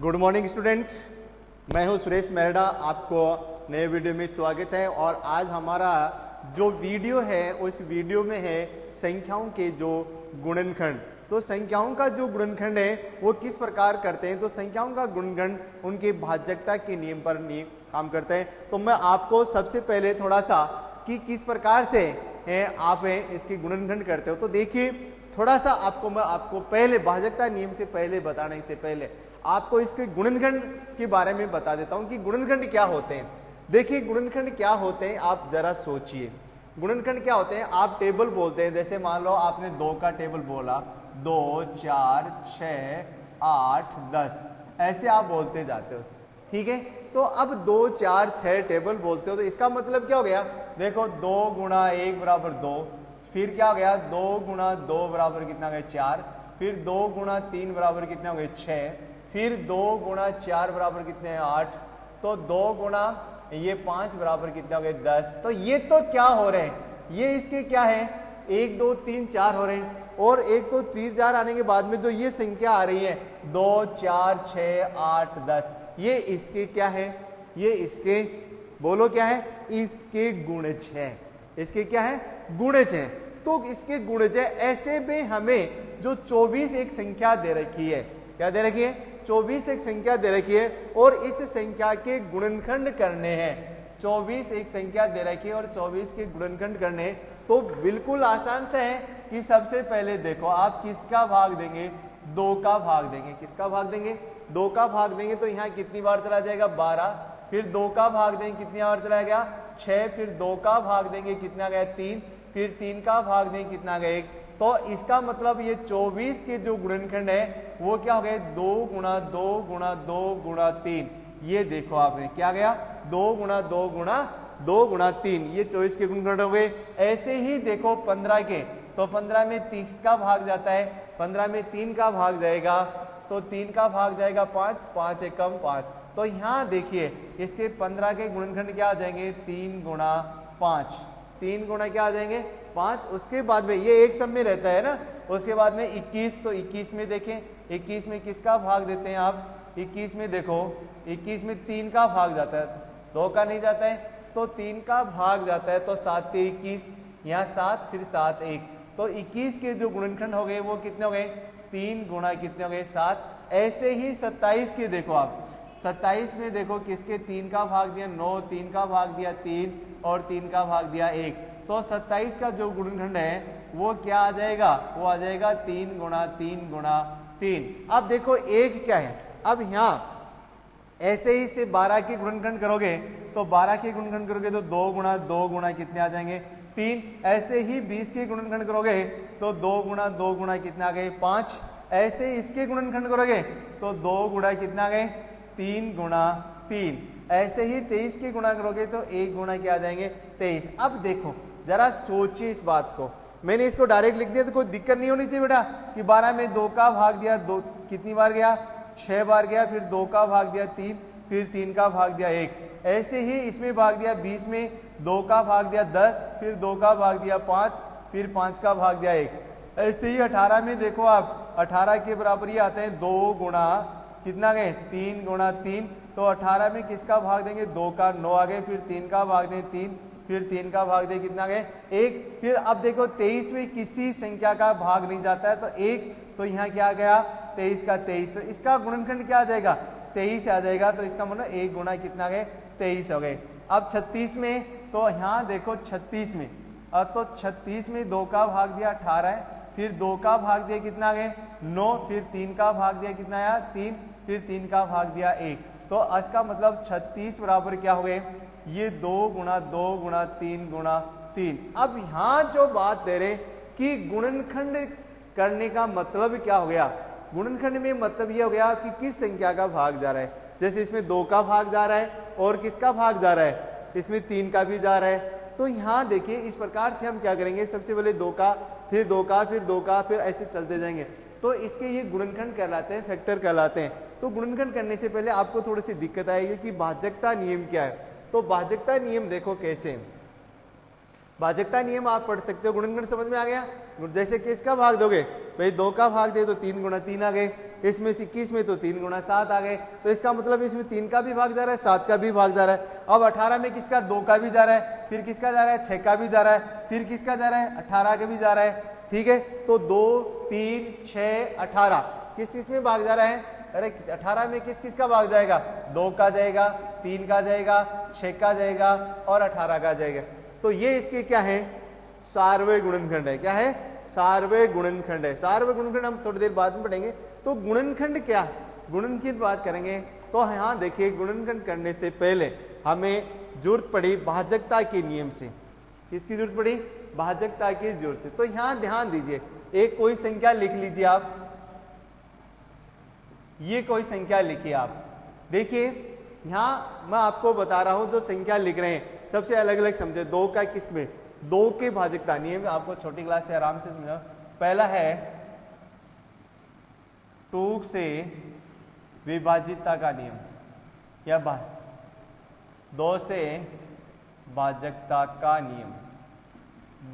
Good morning student, मैं हूं सुरेश मेहरा। आपको नए वीडियो में स्वागत है। और आज हमारा जो वीडियो है उस वीडियो में है संख्याओं के जो गुणनखंड। तो संख्याओं का जो गुणनखंड है वो किस प्रकार करते हैं, तो संख्याओं का गुणनखंड उनके भाज्यता के नियम पर काम करते हैं। तो मैं आपको सबसे पहले थोड़ा सा कि किस प्रकार से आप इसके गुणनखंड करते हो तो देखिए, थोड़ा सा आपको पहले भाज्यता नियम से पहले बताने से पहले आपको इसके गुणनखंड के बारे में बता देता हूं कि गुणनखंड क्या होते हैं। देखिए गुणनखंड क्या होते हैं, आप जरा सोचिए गुणनखंड क्या होते हैं। आप टेबल बोलते हैं, जैसे मान लो आपने 2 का टेबल बोला, 2, 4, 6, 8, 10 ऐसे आप बोलते जाते हो, ठीक है। तो अब 2, 4, 6 टेबल बोलते हो तो इसका मतलब क्या हो गया, देखो 2 गुणा 1 बराबर 2, फिर क्या हो गया 2 गुणा 2 बराबर कितना हो गया 4, फिर 2 गुणा 3 बराबर कितना हो गया 6, फिर 2 गुणा 4 बराबर कितने हैं 8, तो 2 गुणा ये 5 बराबर कितना हो गया 10। तो ये तो क्या हो रहे हैं, ये इसके क्या है 1 2 3 4 हो रहे हैं। और 1 2 3 4 आने के बाद में जो ये संख्या आ रही है 2 4 6 8 10, ये इसके क्या है, ये इसके बोलो क्या है, इसके गुणज है। इसके क्या है, गुणज है। तो इसके गुणज है। ऐसे में हमें जो 24 एक संख्या दे रखी है, क्या दे रखी है 24 एक संख्या दे रखी है और इस संख्या के गुणनखंड करने हैं। 24 एक संख्या दे रखी है और 24 के गुणनखंड करने हैं। तो बिल्कुल आसान से है कि सबसे पहले देखो आप किसका भाग देंगे, 2 का भाग देंगे। किसका भाग देंगे, 2 का भाग देंगे। तो यहाँ कितनी बार चला जाएगा 12, फिर 2 का भाग देंगे कितनी बार चला गया 6, फिर 2 का भाग देंगे कितना गया 3, फिर 3 का भाग देंगे कितना गया 1। तो इसका मतलब ये 24 के जो गुणनखंड है वो क्या हो गए 2 गुणा 2 गुणा 2 गुणा 3। ये देखो आपने क्या गया 2 गुणा 2 गुणा 2 गुणा 3, ये 24 के गुणनखंड हो गए। ऐसे ही देखो 15 के, तो 15 में 30 का भाग जाता है, 15 में 3 का भाग जाएगा, तो 3 का भाग जाएगा 5, 5 एकम 5। तो यहाँ देखिए इसके 15 के गुणनखंड क्या आ जाएंगे 3 गुणा 5, 3 गुणा क्या आ जाएंगे 5। उसके बाद में ये एक सब में रहता है ना, उसके बाद में 21, तो 21 में देखें 21 में किसका भाग देते हैं आप, 21 में देखो 21 में 3 का भाग जाता है, 2 का नहीं जाता है, तो 3 का भाग जाता है। तो 7 के 21, यहाँ 7 फिर 7 1, तो 21 के जो गुणनखंड हो गए वो कितने हो गए 3 गुणा कितने हो गए 7। ऐसे ही 27 के देखो आप, 27 में देखो किसके 3 का भाग दिया 9, 3 का भाग दिया 3 और 3 का भाग दिया 1। तो 27 का जो गुणनखंड है वो क्या आ जाएगा, वो आ जाएगा 3 गुणा 3 गुणा 3। अब देखो 1 क्या है, अब यहाँ ऐसे ही से 12 के गुणनखंड करोगे तो 12 के गुणनखंड करोगे तो 2 गुणा 2 गुणा कितने आ जाएंगे 3। ऐसे ही 20 के गुणनखंड करोगे तो 2 गुणा 2 गुणा कितने आ गए 5। ऐसे इसके गुणनखंड करोगे तो 2 गुणा कितना गए 3 गुणा 3। ऐसे ही 23 के गुणा करोगे तो 1 गुणा क्या आ जाएंगे 23। अब देखो जरा सोचिए इस बात को, मैंने इसको डायरेक्ट लिख दिया तो कोई दिक्कत नहीं होनी चाहिए बेटा कि 12 में 2 का भाग दिया 2 कितनी बार गया 6 बार गया, फिर 2 का भाग दिया 3, फिर 3 का भाग दिया 1। ऐसे ही इसमें भाग दिया 20 में 2 का भाग दिया 10, फिर 2 का भाग दिया 5, फिर 5 का भाग दिया 1। ऐसे ही 18 में देखो आप 18 के बराबर ये आते हैं 2 गुणा कितना गए 3 गुणा 3। तो 18 में किसका भाग देंगे 2 का 9 आ गए, फिर 3 का भाग दें 3, फिर 3 का भाग दे कितना गए 1। फिर अब देखो 23 में किसी संख्या का भाग नहीं जाता है तो 1, तो यहाँ क्या आ गया 23 का 23, तो इसका गुणनखंड क्या आ जाएगा 23 आ जाएगा। तो इसका मतलब 1 गुणा कितना गए 23 हो गए। अब 36 में, तो यहाँ देखो 36 में, अब तो 36 में 2 का भाग दिया 18 है, फिर 2 का भाग दिया कितना गए 9, फिर 3 का भाग दिया कितना आया 3, फिर 3 का भाग दिया 1। तो इसका मतलब 36 बराबर क्या हो गए ये 2 गुणा 2 गुणा 3 गुणा 3। अब यहाँ जो बात दे रहे कि गुणनखंड करने का मतलब क्या हो गया, गुणनखंड में मतलब ये हो गया कि किस संख्या का भाग जा रहा है। जैसे इसमें 2 का भाग जा रहा है और किसका भाग जा रहा है, इसमें 3 का भी जा रहा है। तो यहाँ देखिए इस प्रकार से हम क्या करेंगे, सबसे पहले 2 का, फिर 2 का, फिर 2 का, फिर ऐसे चलते जाएंगे। तो इसके ये गुणनखंड कहलाते हैं, फैक्टर कहलाते हैं। तो गुणनखंड करने से पहले आपको थोड़ी सी दिक्कत आएगी कि भाज्यता नियम क्या है। तो भाज्यता नियम देखो कैसे, भाज्यता नियम आप पढ़ सकते हो। गुणनखंड समझ में आ गया, जैसे किसका भाग दोगे भाई 2 का भाग दे तो 3 गुणा 3 आ गए, इसमें से 21 में तो 3 गुणा 7 आ गए, तो इसका मतलब इसमें 3 का भी भाग जा रहा है, 7 का भी भाग जा रहा है। अब 18 में किसका 2 का भी जा रहा है, फिर किसका जा रहा है 6 का भी जा रहा है, फिर किसका जा रहा है 18 का भी जा रहा है। ठीक है, तो 2 3 6 18 किस किस में भाग जा रहा है, अरे 18 में किस किस का भाग जाएगा, 2 का जाएगा, 3 का जाएगा, 6 का जाएगा और 18 का जाएगा। तो ये इसके क्या है, सार्वय गुणनखंड है। क्या है, सार्वय गुणनखंड है। सार्वय गुणनखंड हम थोड़ी देर बाद में पढ़ेंगे। तो गुणनखंड क्या, गुणन की बात करेंगे तो यहाँ देखिए गुणनखंड करने से पहले हमें जरूरत पड़ी भाजकता के नियम से। किसकी जरूरत पड़ी, भाजकता की जरूरत है। तो यहाँ ध्यान दीजिए, एक कोई संख्या लिख लीजिए आप, ये कोई संख्या लिखिए आप। देखिए यहां मैं आपको बता रहा हूं जो संख्या लिख रहे हैं सबसे अलग अलग समझे। 2 का किस में, 2 के भाजकता नियम आपको छोटी क्लास से आराम से समझाओ। पहला है 2 से विभाजितता का नियम, या 2 से भाजकता का नियम,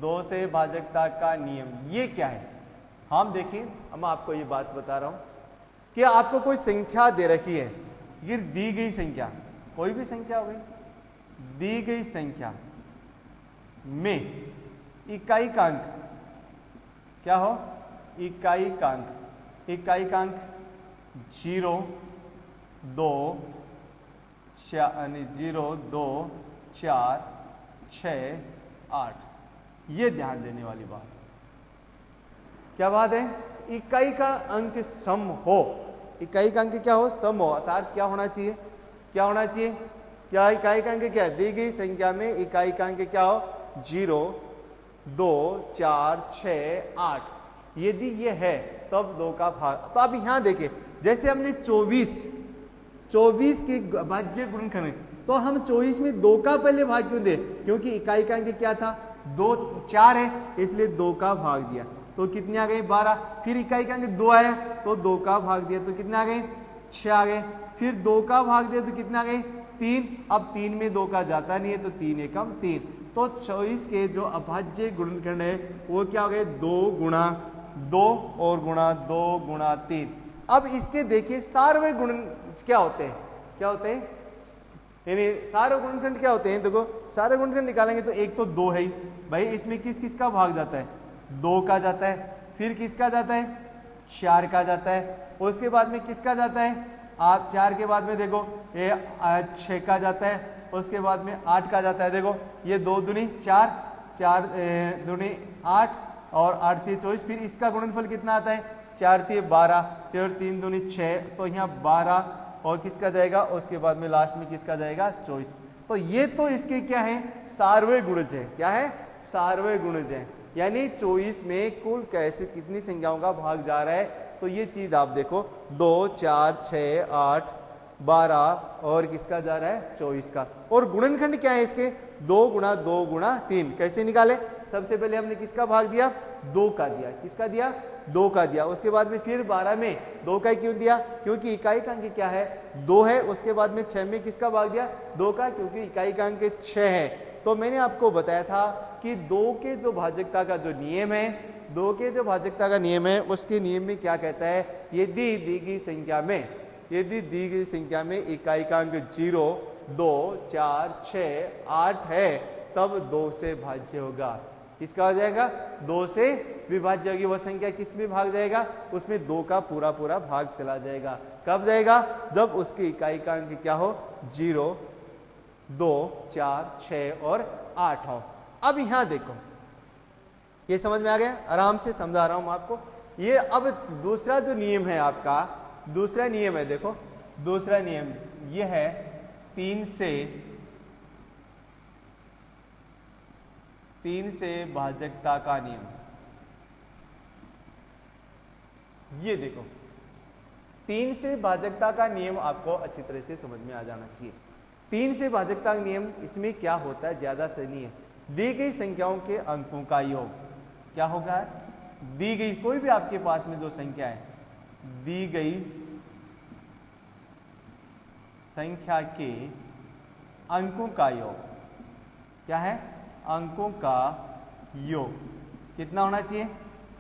2 से भाजकता का नियम। ये क्या है, हम देखिए, हम आपको ये बात बता रहा हूं कि आपको कोई संख्या दे रखी है, ये दी गई संख्या, कोई भी संख्या हो गई, दी गई संख्या में इकाईकांक क्या हो, इकाईकांक 0 2 4 6 8। ये ध्यान देने वाली बात, क्या बात है, इकाई का अंक सम हो, इकाई का अंक क्या हो, सम हो। अर्थात क्या होना चाहिए, क्या होना चाहिए, क्या इकाई का अंक क्या है, दी गई संख्या में इकाई का अंक क्या हो, 0 2 4 6 8। यदि ये है तब 2 का भाग। तो अब यहां देखिए, जैसे हमने 24 के भाज्य गुणनखंड, तो हम 24 में 2 का पहले भाग क्यों दे, क्योंकि इकाई का अंक क्या था, 2 4 है, इसलिए 2 का भाग दिया, तो कितने आ गए 12। फिर इकाई का अंक 2 आया तो 2 का भाग दिया, तो कितने आ गए 6 आ गए। फिर 2 का भाग दिया तो कितने आ गए 3। अब 3 में 2 का जाता नहीं है, तो 3 एकम 3। तो 24 के जो अभाज्य गुणनखंड है वो क्या हो गए, 2 गुणा 2 और गुणा 2 गुणा 3। अब इसके देखिए सार्वय गुणन क्या होते हैं, क्या होते हैं, यानी सारे गुणनखंड क्या होते हैं। देखो सारे गुणनखंड निकालेंगे तो एक तो 2 है भाई, इसमें किस किस का भाग जाता है, 2 का जाता है, फिर किसका जाता है 4 का जाता है, उसके बाद में किसका जाता है, आप 4 के बाद में देखो ये 6 का जाता है, उसके बाद में 8 का जाता है। देखो ये 2 दूनी 4, 4 दूनी 8 और 8 3 24। फिर इसका गुणनफल कितना आता है, 4 3 12, फिर 3 दूनी 6, तो यहाँ 12 और किसका जाएगा, उसके बाद में लास्ट में किसका जाएगा 24। तो ये तो इसके क्या है, सार्वय गुणज है। क्या है, सार्वय गुणज है, यानी 24 में कुल कैसे कितनी संख्याओं का भाग जा रहा है। तो ये चीज आप देखो 2 4 6 8 12 और किसका जा रहा है 24 का। और गुणनखंड क्या है इसके, 2 गुणा 2 गुणा 3। कैसे निकाले, सबसे पहले हमने किसका भाग दिया, 2 का दिया, किसका दिया 2 का दिया। उसके बाद में फिर 12 में 2 का क्यों दिया, क्योंकि इकाई का अंक क्या है 2 है। उसके बाद में 6 में किसका भाग दिया 2 का, क्योंकि इकाई का अंक 6 है। तो मैंने आपको बताया था कि 2 के जो भाजकता का जो नियम है, 2 के जो भाजकता का नियम है उसके नियम में क्या कहता है, यदि दी गई संख्या में, यदि दी गई संख्या में इकाई का अंक 0 2 4 6 8 है तब 2 से भाज्य होगा। किसका हो जाएगा, 2 से विभाज्य होगी। वह संख्या किस में भाग जाएगा, उसमें 2 का पूरा पूरा भाग चला जाएगा। कब जाएगा, जब उसकी इकाई का अंक क्या हो 0 2 4 6 और 8 हो। अब यहां देखो, ये समझ में आ गया, आराम से समझा रहा हूं आपको। ये अब दूसरा जो नियम है आपका, दूसरा नियम है, देखो दूसरा नियम ये है 3 से भाजकता का नियम। ये देखो 3 से भाजकता का नियम आपको अच्छी तरह से समझ में आ जाना चाहिए। 3 से भाजकता का नियम, इसमें क्या होता है, ज्यादा सही नहीं है, दी गई संख्याओं के अंकों का योग क्या होगा, दी गई कोई भी आपके पास में जो संख्या है, दी गई संख्या के अंकों का योग क्या है, अंकों का योग कितना होना चाहिए,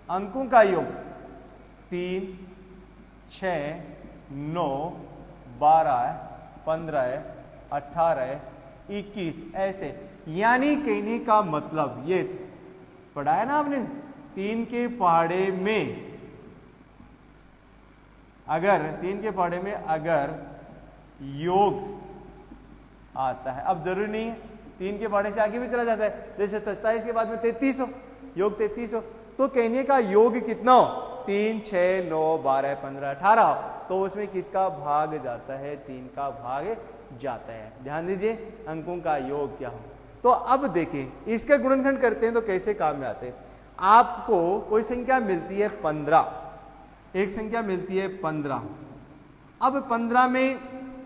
अंकों का योग 3 6, 9, 12, 15, 18, 21 ऐसे। यानी कहने का मतलब ये पढ़ाया ना आपने, 3 के पहाड़े में अगर योग आता है, अब जरूरी नहीं है 3 के पहाड़े से आगे भी चला जाता है, जैसे 27 के बाद में 33 हो, योग 33 हो, तो कहने का योग कितना हो, 3, 6, 9, 12, 15, 18 हो, तो उसमें किसका भाग जाता है, 3 का भाग जाता है। ध्यान दीजिए अंकों का योग क्या हो। तो अब देखिए इसका गुणनखंड करते हैं तो कैसे काम में आते हैं। आपको कोई संख्या मिलती है 15, एक संख्या मिलती है 15। अब 15 में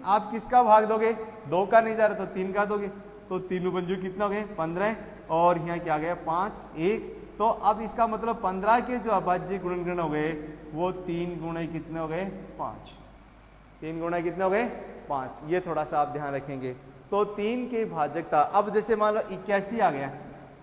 आप किसका भाग दोगे, 2 का नहीं जा रहा तो 3 का दोगे, तो 3 पंजू कितना हो गए 15, और यहाँ क्या गया 5, 1। तो अब इसका मतलब 15 के जो अभाज्य गुणनखंड हो गए वो 3 गुणे कितने हो गए 5, 3 गुणे कितने हो गए 5। ये थोड़ा सा आप ध्यान रखेंगे। तो 3 की भाजकता, अब जैसे मान लो 81 आ गया,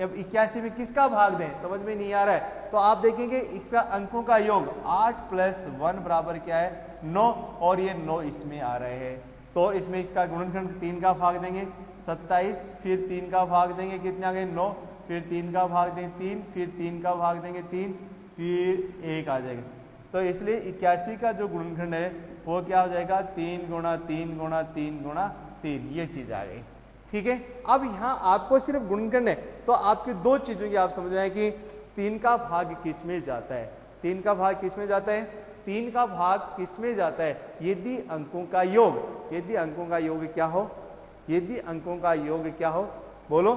अब 81 में किसका भाग दें, समझ में नहीं आ रहा है, तो आप देखेंगे इसका अंकों का योग 8 + 1 बराबर क्या है 9, और ये 9 इसमें आ रहे हैं, तो इसमें इसका गुणनखंड 3 का भाग देंगे 27, फिर 3 का भाग देंगे कितने आ गए 9, फिर 3 का भाग देंगे 3, फिर 3 का भाग देंगे 3, फिर 1 आ जाएगा। तो इसलिए 81 का जो गुणनखंड है वो क्या हो जाएगा 3 गुणा 3 गुणा 3 गुणा 3, ये चीज आ गई। ठीक है, अब यहाँ आपको सिर्फ गुणनखंड है तो आपकी 2 चीजों की आप समझ आए कि 3 का भाग किस में जाता है, 3 का भाग किस में जाता है, 3 का भाग किस में जाता है, यदि अंकों का योग, यदि अंकों का योग क्या हो, यदि अंकों का योग क्या हो, बोलो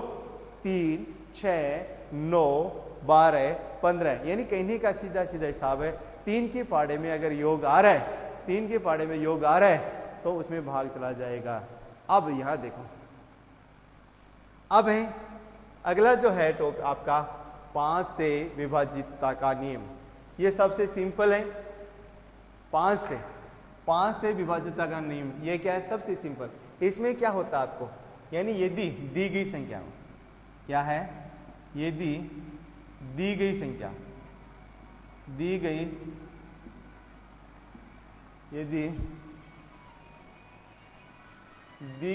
3, 6, 9, 12, 15। यानी कहने का सीधा सीधा हिसाब है 3 के पहाड़े में अगर योग आ रहा है, 3 के पहाड़े में योग आ रहा है तो उसमें भाग चला जाएगा। अब यहां देखो, अब है अगला जो है टॉप आपका 5 से विभाजितता का नियम। ये सबसे सिंपल है, 5 से विभाजितता का नियम, ये क्या है सबसे सिंपल। इसमें क्या होता है आपको, यानी यदि दी गई संख्या क्या है, यदि दी गई संख्या, यदि दी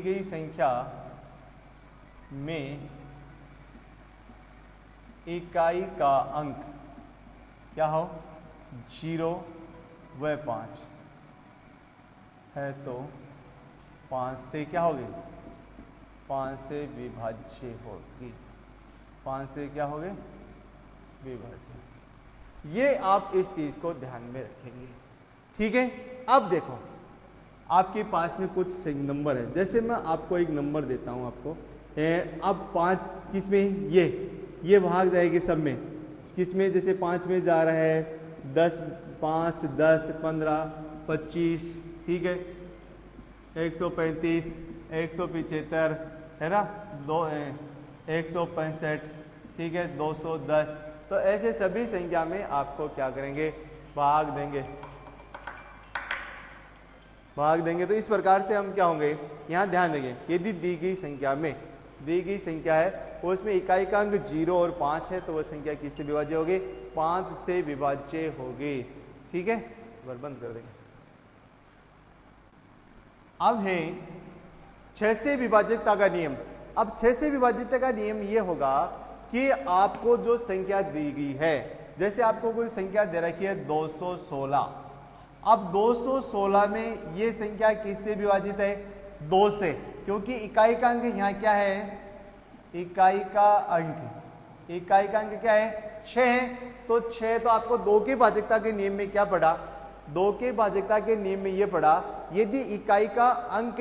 गई संख्या में इकाई का अंक क्या हो 0 व 5 है तो 5 से क्या होगी, 5 से विभाज्य होगी, 5 से क्या होगी विभाज्य। ये आप इस चीज को ध्यान में रखेंगे। ठीक है, अब देखो आपके पास में कुछ नंबर है, जैसे मैं आपको एक नंबर देता हूं आपको, अब 5 किस में, ये भाग जाएगी सब में, किस में, जैसे 5 में जा रहा है 10, 5, 10, 15, 25, ठीक है, 135, 175 है ना, 165, ठीक है, 210। तो ऐसे सभी संख्या में आपको क्या करेंगे, भाग देंगे। तो इस प्रकार से हम क्या होंगे, यहाँ ध्यान देंगे, यदि दी गई संख्या है उसमें इकाई का अंक 0 और 5 है तो वह संख्या किससे विभाज्य होगी, 5 से विभाज्य होगी। ठीक है, बंद कर देंगे। अब है 6 से विभाजितता का नियम। अब 6 से विभाजितता का नियम ये होगा कि आपको जो संख्या दी गई है, जैसे आपको कोई संख्या दे रखी है 216, अब 216 में ये संख्या किससे विभाजित है, 2 से, क्योंकि इकाई का अंक यहाँ क्या है, इकाई का अंक क्या है 6 है, तो 6 तो आपको 2 के भाजकता के नियम में क्या पढ़ा, 2 के भाजकता के नियम में ये पढ़ा, यदि इकाई का अंक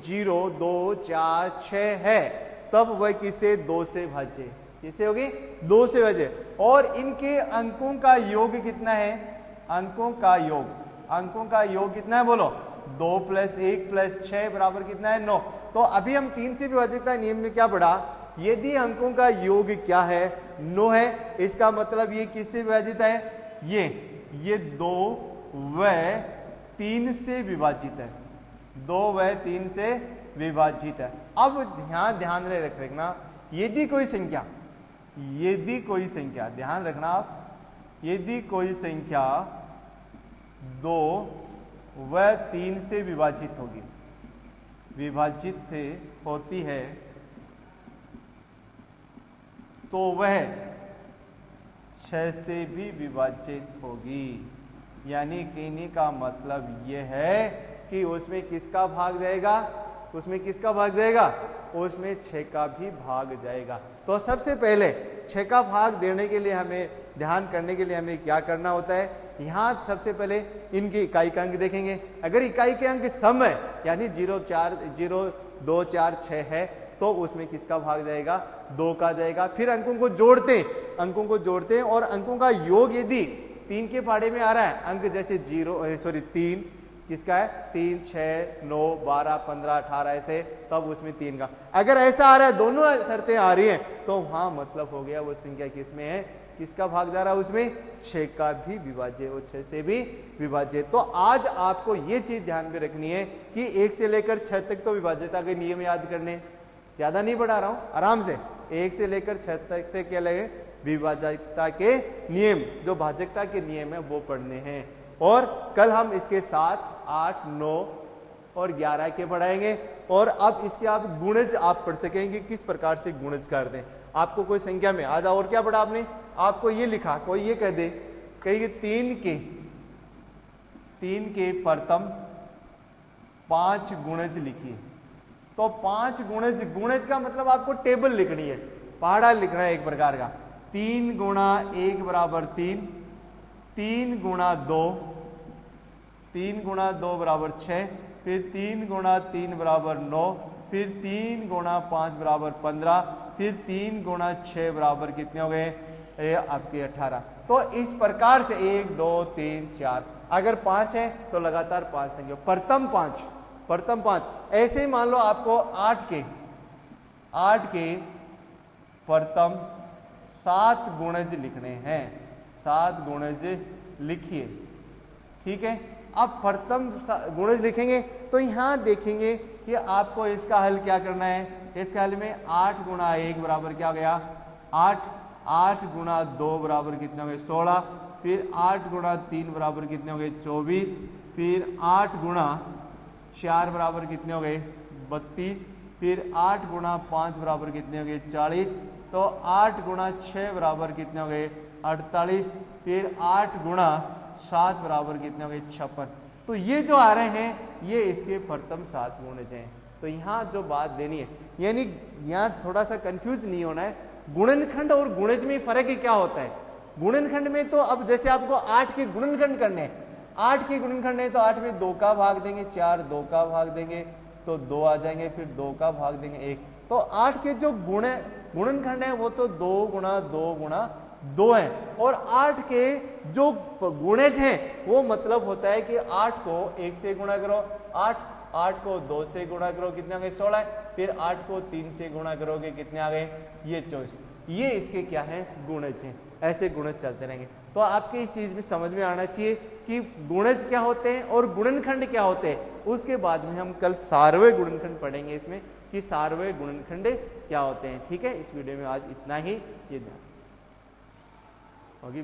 0, 2, 4, 6 है तब वह किससे 2 से भाज्य, किससे होगी 2 से भाज्य। और इनके अंकों का योग कितना है, अंकों का योग कितना है, बोलो 2 + 1 + 6 बराबर कितना है 9। तो अभी हम 3 से विभाजितता नियम में क्या पढ़ा, यदि अंकों का योग क्या है 9 है, इसका मतलब ये किससे विभाजित है, ये 2 व 3 से विभाजित है, 2 व 3 से विभाजित है। अब ध्यान रखना, यदि कोई संख्या ध्यान रखना आप, यदि कोई संख्या 2 व 3 से विभाजित होगी, विभाजित होती है, तो वह 6 से भी विभाजित होगी। यानी कहने का मतलब यह है कि उसमें किसका भाग जाएगा, उसमें किसका भाग जाएगा, उसमें 6 का भी भाग जाएगा। तो सबसे पहले 6 का भाग देने के लिए हमें ध्यान करने के लिए हमें क्या करना होता है, यहाँ सबसे पहले इनकी इकाई का अंक देखेंगे। अगर इकाई के अंक सम है यानी 0, 4, 0, 2, 4, 6 है तो उसमें किसका भाग जाएगा, 2 का जाएगा। फिर अंकों को जोड़ते हैं, अंकों को जोड़ते हैं और अंकों का योग यदि 3 के पहाड़े में आ रहा है, अंक जैसे 3 किसका है, 3, 6, 9, 12, 15, 18 ऐसे, तब उसमें 3 का। अगर ऐसा आ रहा है, दोनों शर्तें आ रही हैं, तो हाँ मतलब हो गया वो संख्या किसमें है, किसका भाग जा रहा है, उसमें 6 का भी विभाज्य, वो 6 से भी विभाज्य। तो आज आपको ये चीज ध्यान में रखनी है कि 1 से लेकर 6 तक तो विभाज्यता के नियम याद करने, ज्यादा नहीं बढ़ा रहा हूं, आराम से 1 से लेकर 6 तक से क्या लगे, विभाज्यता के नियम, जो भाजकता के नियम है वो पढ़ने हैं। और कल हम इसके 7, 8, 9 और 11 के पढ़ाएंगे। और अब इसके आप गुणज आप पढ़ सकेंगे, किस प्रकार से गुणज कर दें। आपको कोई संख्या में आज और क्या पढ़ा आपने, आपको ये लिखा, कोई ये कह दे कहीं 3 के प्रथम 5 गुणज लिखिए, तो 5 गुणज, गुणज का मतलब आपको टेबल लिखनी है, पहाड़ा लिखना है एक प्रकार का। 3 गुणा 1 बराबर 3, 3 गुणा 2, 3 गुणा 2 बराबर 6, फिर 3 गुणा 3 बराबर 9, फिर 3 गुणा 5 बराबर 15, फिर 3 गुणा 6 बराबर कितने हो गए, आपके 18। तो इस प्रकार से 1, 2, 3, 4, अगर 5 है तो लगातार 5 संख्या, प्रथम 5। ऐसे ही मान लो आपको 8 के प्रथम 7 गुणज लिखने हैं, 7 गुणज लिखिए, ठीक है। अब प्रथम गुणज लिखेंगे तो यहां देखेंगे कि आपको इसका हल क्या करना है। इसके हल में 8 गुणा 1 बराबर क्या गया 8, 8 गुणा 2 बराबर कितने हो गए 16, फिर 8 गुणा 3 बराबर कितने हो गए 24, फिर 8 गुणा 4 बराबर कितने हो गए 32, फिर 8 गुणा 5 बराबर कितने हो गए 40, तो 8 गुणा 6 बराबर कितने हो गए 48, फिर 8 गुणा 7 बराबर कितने हो गए 56। तो ये जो आ रहे हैं ये इसके प्रथम 7 गुणज हैं। तो यहाँ जो बात देनी है, यानी यहाँ थोड़ा सा कंफ्यूज नहीं होना है, गुणनखंड और गुणज में फर्क क्या होता है। गुणनखंड में तो अब जैसे आपको 8 के गुणनखंड करने हैं, 8 के गुणनखंड है तो 8 में 2 का भाग देंगे, 4 2 का भाग देंगे तो 2 आ जाएंगे, फिर 2 का भाग देंगे 1। तो 8 के जो गुणनखंड है वो तो 2 गुणा 2 गुणा 2 है, और 8 के जो गुणज हैं वो मतलब होता है कि 8 को 1 से गुणा करो 8 को 2 से गुणा करो कितने आ गए 16, फिर 8 को 3 से गुणा करोगे कितने आ गए ये 24। ये इसके क्या है गुणज हैं, ऐसे गुणज चलते रहेंगे। तो आपके इस चीज में समझ में आना चाहिए कि गुणज क्या होते हैं और गुणनखंड क्या होते हैं। उसके बाद में हम कल सार्वय गुणनखंड पढ़ेंगे इसमें कि सार्वय गुणनखंड क्या होते हैं। ठीक है, इस वीडियो में आज इतना ही, ये होगी।